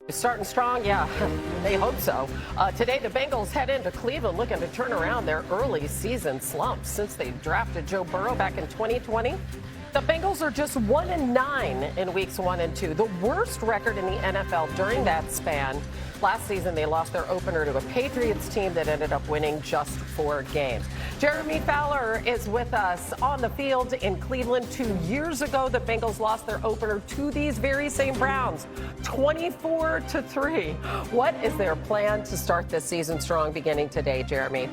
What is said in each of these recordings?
Starting strong, yeah, they hope so. Today, the Bengals head into Cleveland looking to turn around their early season slump. Since they drafted Joe Burrow back in 2020, the Bengals are just 1-9 in weeks 1 and 2, the worst record in the NFL during that span. Last season, they lost their opener to a Patriots team that ended up winning just 4 games. Jeremy Fowler is with us on the field in Cleveland. 2 years ago, the Bengals lost their opener to these very same Browns, 24-3. What is their plan to start this season strong beginning today, Jeremy?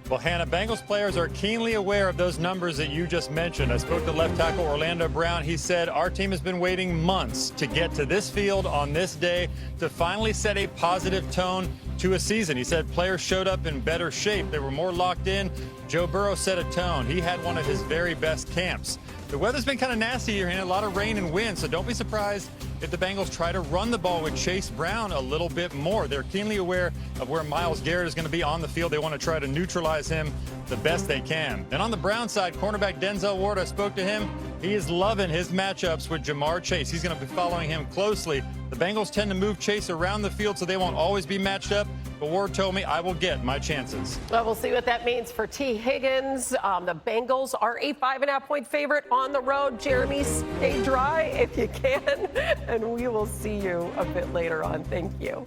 Well, Hannah, Bengals players are keenly aware of those numbers that you just mentioned. I spoke to left tackle Orlando Brown. He said, our team has been waiting months to get to this field on this day to finally set a positive tone to a season. He said players showed up in better shape. They were more locked in. Joe Burrow set a tone. He had one of his very best camps. The weather's been kind of nasty here, Hannah, a lot of rain and wind, so don't be surprised if the Bengals try to run the ball with Chase Brown a little bit more. They're keenly aware of where Myles Garrett is going to be on the field. They want to try to neutralize him the best they can. And on the Brown side, cornerback Denzel Ward, I spoke to him. He is loving his matchups with Jamar Chase. He's going to be following him closely. The Bengals tend to move Chase around the field so they won't always be matched up. But Ward told me I will get my chances. Well, we'll see what that means for T. Higgins. The Bengals are a 5.5-point favorite on the road. Jeremy, stay dry if you can, and we will see you a bit later on. Thank you.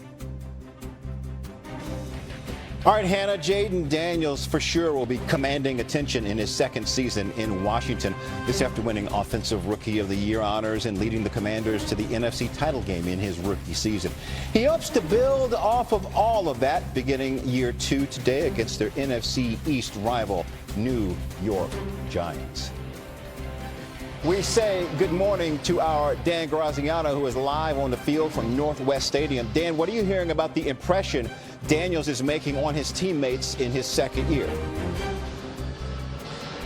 All right, Hannah, Jayden Daniels for sure will be commanding attention in his second season in Washington. This after winning Offensive Rookie of the Year honors and leading the Commanders to the NFC title game in his rookie season. He hopes to build off of all of that beginning year 2 today against their NFC East rival, New York Giants. We say good morning to our Dan Graziano, who is live on the field from Northwest Stadium. Dan, what are you hearing about the impression Daniels is making on his teammates in his second year?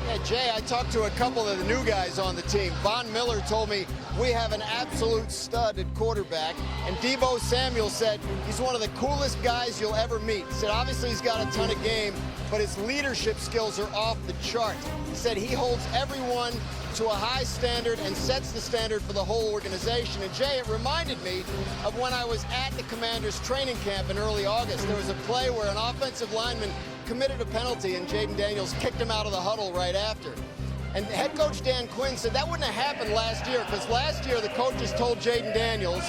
Yeah, Jay, I talked to a couple of the new guys on the team. Von Miller told me we have an absolute stud at quarterback. And Deebo Samuel said he's one of the coolest guys you'll ever meet. He said obviously he's got a ton of game, but his leadership skills are off the chart. He said he holds everyone to a high standard and sets the standard for the whole organization. And Jay, it reminded me of when I was at the Commanders training camp in early August. There was a play where an offensive lineman committed a penalty and Jayden Daniels kicked him out of the huddle right after. And head coach Dan Quinn said that wouldn't have happened last year because last year the coaches told Jayden Daniels,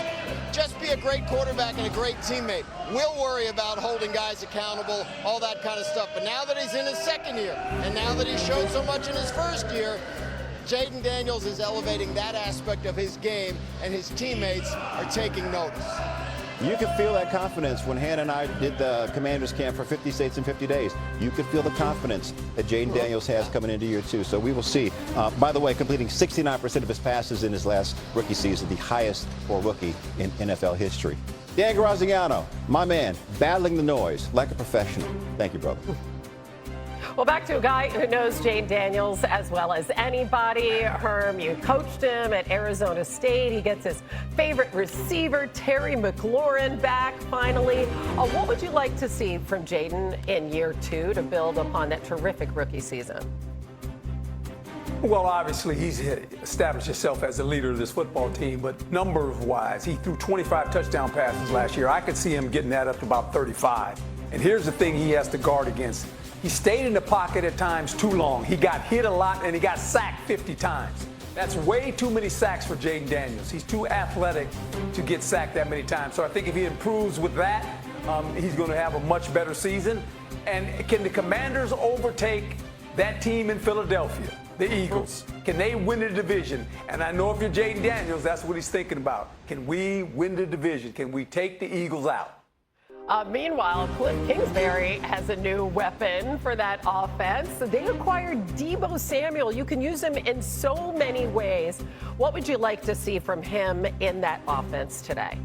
just be a great quarterback and a great teammate. We'll worry about holding guys accountable, all that kind of stuff. But now that he's in his second year and now that he showed so much in his first year, Jayden Daniels is elevating that aspect of his game, and his teammates are taking notice. You could feel that confidence when Hannah and I did the Commanders camp for 50 states in 50 days. You could feel the confidence that Jayden Daniels has coming into year 2. So we will see. By the way, completing 69% of his passes in his last rookie season, the highest for a rookie in NFL history. Dan Graziano, my man, battling the noise like a professional. Thank you, brother. Well, back to a guy who knows Jayden Daniels as well as anybody. Herm, you coached him at Arizona State. He gets his favorite receiver, Terry McLaurin, back finally. What would you like to see from Jayden in year 2 to build upon that terrific rookie season? Well, obviously, he's established himself as a leader of this football team, but numbers-wise, he threw 25 touchdown passes last year. I could see him getting that up to about 35. And here's the thing he has to guard against. He stayed in the pocket at times too long. He got hit a lot, and he got sacked 50 times. That's way too many sacks for Jayden Daniels. He's too athletic to get sacked that many times. So I think if he improves with that, he's going to have a much better season. And can the Commanders overtake that team in Philadelphia, the Eagles? Can they win the division? And I know if you're Jayden Daniels, that's what he's thinking about. Can we win the division? Can we take the Eagles out? Meanwhile, Cliff Kingsbury has a new weapon for that offense. They acquired Deebo Samuel. You can use him in so many ways. What would you like to see from him in that offense today?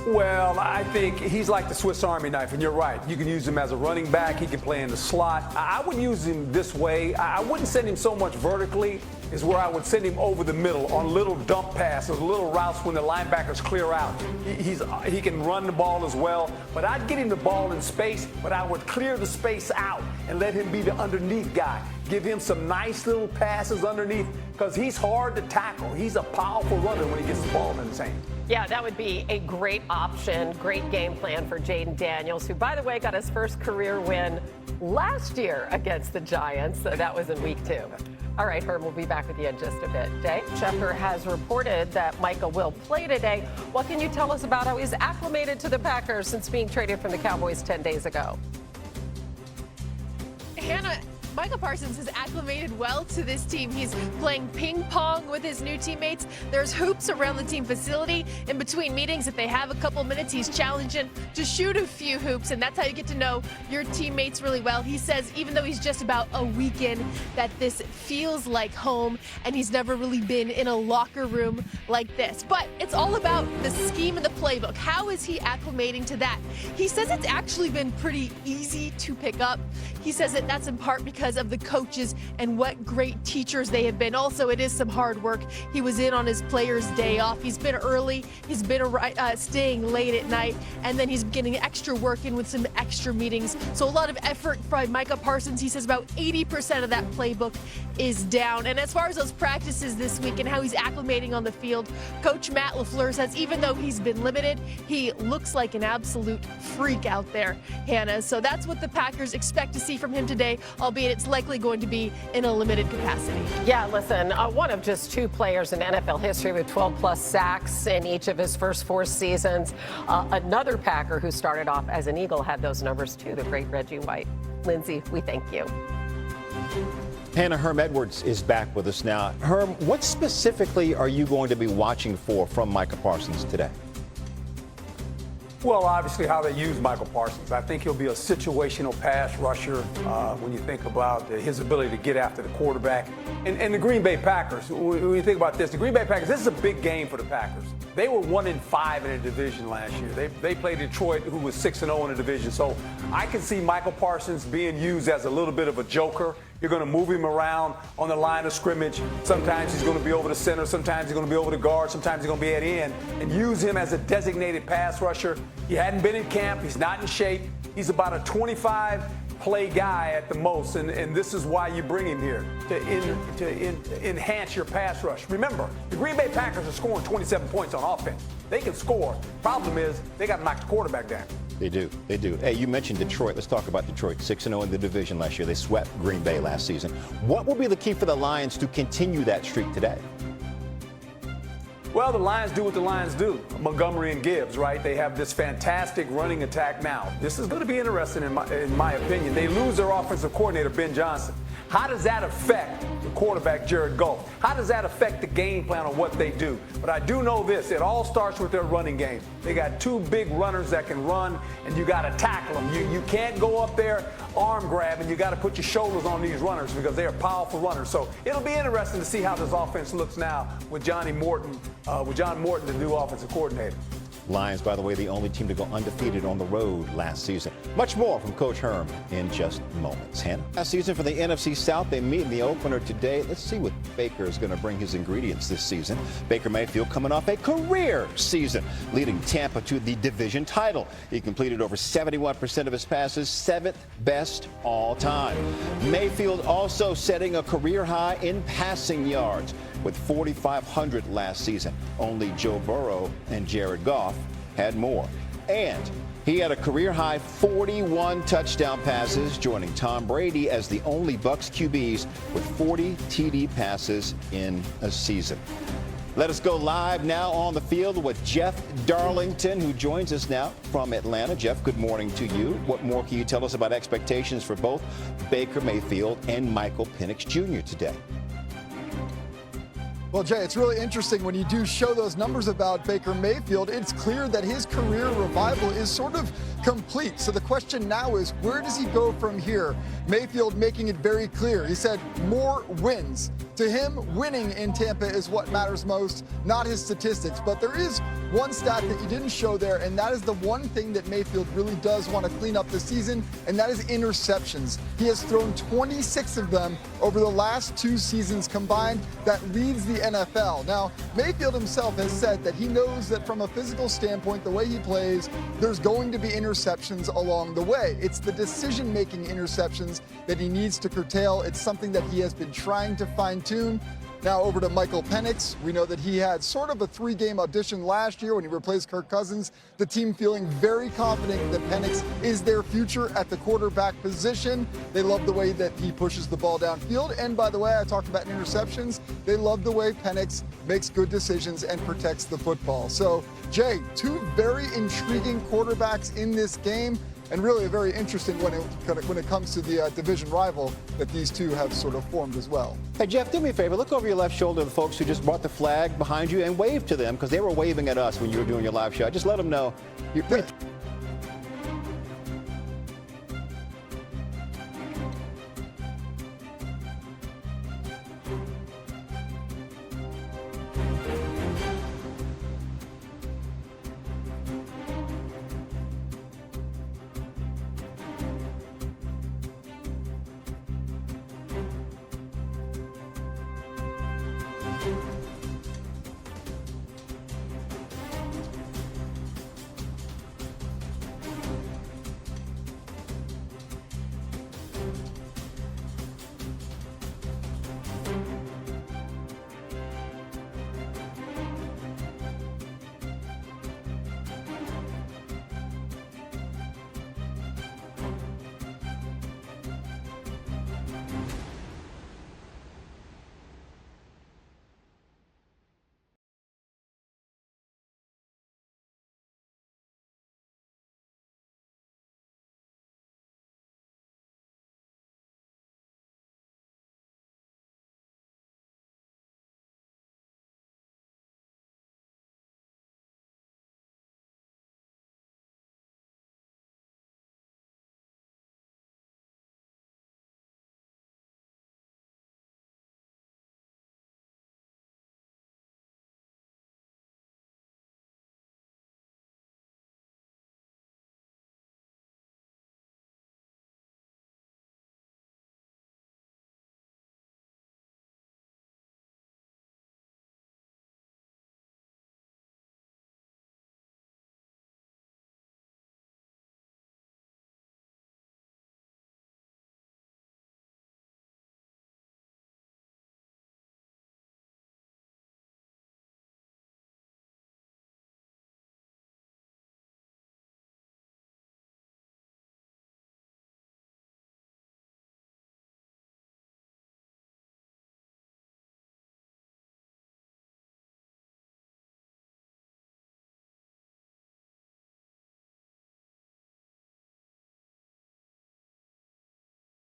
Well, I think he's like the Swiss Army knife, and you're right. You can use him as a running back. He can play in the slot. I would use him this way. I wouldn't send him so much vertically is where I would send him over the middle on little dump passes, little routes when the linebackers clear out. He can run the ball as well, but I'd get him the ball in space, but I would clear the space out and let him be the underneath guy. Give him some nice little passes underneath because he's hard to tackle. He's a powerful runner when he gets the ball in his hand. Yeah, that would be a great option, great game plan for Jayden Daniels, who, by the way, got his first career win last year against the Giants. So that was in week 2. All right, Herm, we'll be back with you in just a bit. Jay, Schefter has reported that Micah will play today. What can you tell us about how he's acclimated to the Packers since being traded from the Cowboys 10 days ago? Hannah, Micah Parsons has acclimated well to this team. He's playing ping pong with his new teammates. There's hoops around the team facility. In between meetings, if they have a couple minutes, he's challenging to shoot a few hoops, and that's how you get to know your teammates really well. He says even though he's just about a week in, that this feels like home, and he's never really been in a locker room like this. But it's all about the scheme and the playbook. How is he acclimating to that? He says it's actually been pretty easy to pick up. He says that that's in part because of the coaches and what great teachers they have been. Also, it is some hard work. He was in on his player's day off. He's been early. He's been staying late at night, and then he's getting extra work in with some extra meetings. So a lot of effort by Micah Parsons. He says about 80% of that playbook is down. And as far as those practices this week and how he's acclimating on the field, Coach Matt LaFleur says even though he's been limited, he looks like an absolute freak out there, Hannah. So that's what the Packers expect to see from him today, albeit it's likely going to be in a limited capacity. Yeah, listen, one of just 2 players in NFL history with 12-plus sacks in each of his first 4 seasons. Another Packer who started off as an Eagle had those numbers too, the great Reggie White. Lindsay, we thank you. Hannah, Herm Edwards is back with us now. Herm, what specifically are you going to be watching for from Micah Parsons today? Well, obviously how they use Michael Parsons. I think he'll be a situational pass rusher when you think about his ability to get after the quarterback. And the Green Bay Packers, when you think about this, the Green Bay Packers, this is a big game for the Packers. They were 1-5 in the division last year. They played Detroit, who was 6-0 in the division. So I can see Michael Parsons being used as a little bit of a joker. You're going to move him around on the line of scrimmage. Sometimes he's going to be over the center. Sometimes he's going to be over the guard. Sometimes he's going to be at end. And use him as a designated pass rusher. He hadn't been in camp. He's not in shape. He's about a 25-play guy at the most. And this is why you bring him here, to enhance your pass rush. Remember, the Green Bay Packers are scoring 27 points on offense. They can score. Problem is, they got to knock the quarterback down. They do. They do. Hey, you mentioned Detroit. Let's talk about Detroit. 6-0 in the division last year. They swept Green Bay last season. What will be the key for the Lions to continue that streak today? Well, the Lions do what the Lions do. Montgomery and Gibbs, right? They have this fantastic running attack now. This is going to be interesting in my opinion. They lose their offensive coordinator, Ben Johnson. How does that affect the quarterback, Jared Goff? How does that affect the game plan on what they do? But I do know this. It all starts with their running game. They got 2 big runners that can run, and you got to tackle them. You can't go up there arm grab, and you got to put your shoulders on these runners because they're powerful runners. So it'll be interesting to see how this offense looks now with John Morton, the new offensive coordinator. Lions, by the way, the only team to go undefeated on the road last season. Much more from Coach Herm in just moments. Hannah? Last season for the NFC South, they meet in the opener today. Let's see what Baker is going to bring his ingredients this season. Baker Mayfield coming off a career season, leading Tampa to the division title. He completed over 71% of his passes, 7th best all time. Mayfield also setting a career high in passing yards with 4,500 last season. Only Joe Burrow and Jared Goff had more. And he had a career-high 41 touchdown passes, joining Tom Brady as the only Bucs QBs with 40 TD passes in a season. Let us go live now on the field with Jeff Darlington, who joins us now from Atlanta. Jeff, good morning to you. What more can you tell us about expectations for both Baker Mayfield and Michael Penix Jr. today? Well, Jay, it's really interesting when you do show those numbers about Baker Mayfield. It's clear that his career revival is sort of complete. So the question now is, where does he go from here? Mayfield making it very clear. He said more wins. To him, winning in Tampa is what matters most, not his statistics. But there is one stat that you didn't show there, and that is the one thing that Mayfield really does want to clean up this season, and that is interceptions. He has thrown 26 of them over the last 2 seasons combined. That leads the NFL. Now, Mayfield himself has said that he knows that from a physical standpoint, the way he plays, there's going to be interceptions along the way. It's the decision-making interceptions that he needs to curtail. It's something that he has been trying to fine-tune. Now over to Michael Penix. We know that he had sort of a 3-game audition last year when he replaced Kirk Cousins. The team feeling very confident that Penix is their future at the quarterback position. They love the way that he pushes the ball downfield. And by the way, I talked about interceptions. They love the way Penix makes good decisions and protects the football. So, Jay, 2 very intriguing quarterbacks in this game. And really a very interesting when it comes to the division rival that these two have sort of formed as well. Hey, Jeff, do me a favor. Look over your left shoulder to the folks who just brought the flag behind you and wave to them because they were waving at us when you were doing your live show. Just let them know you're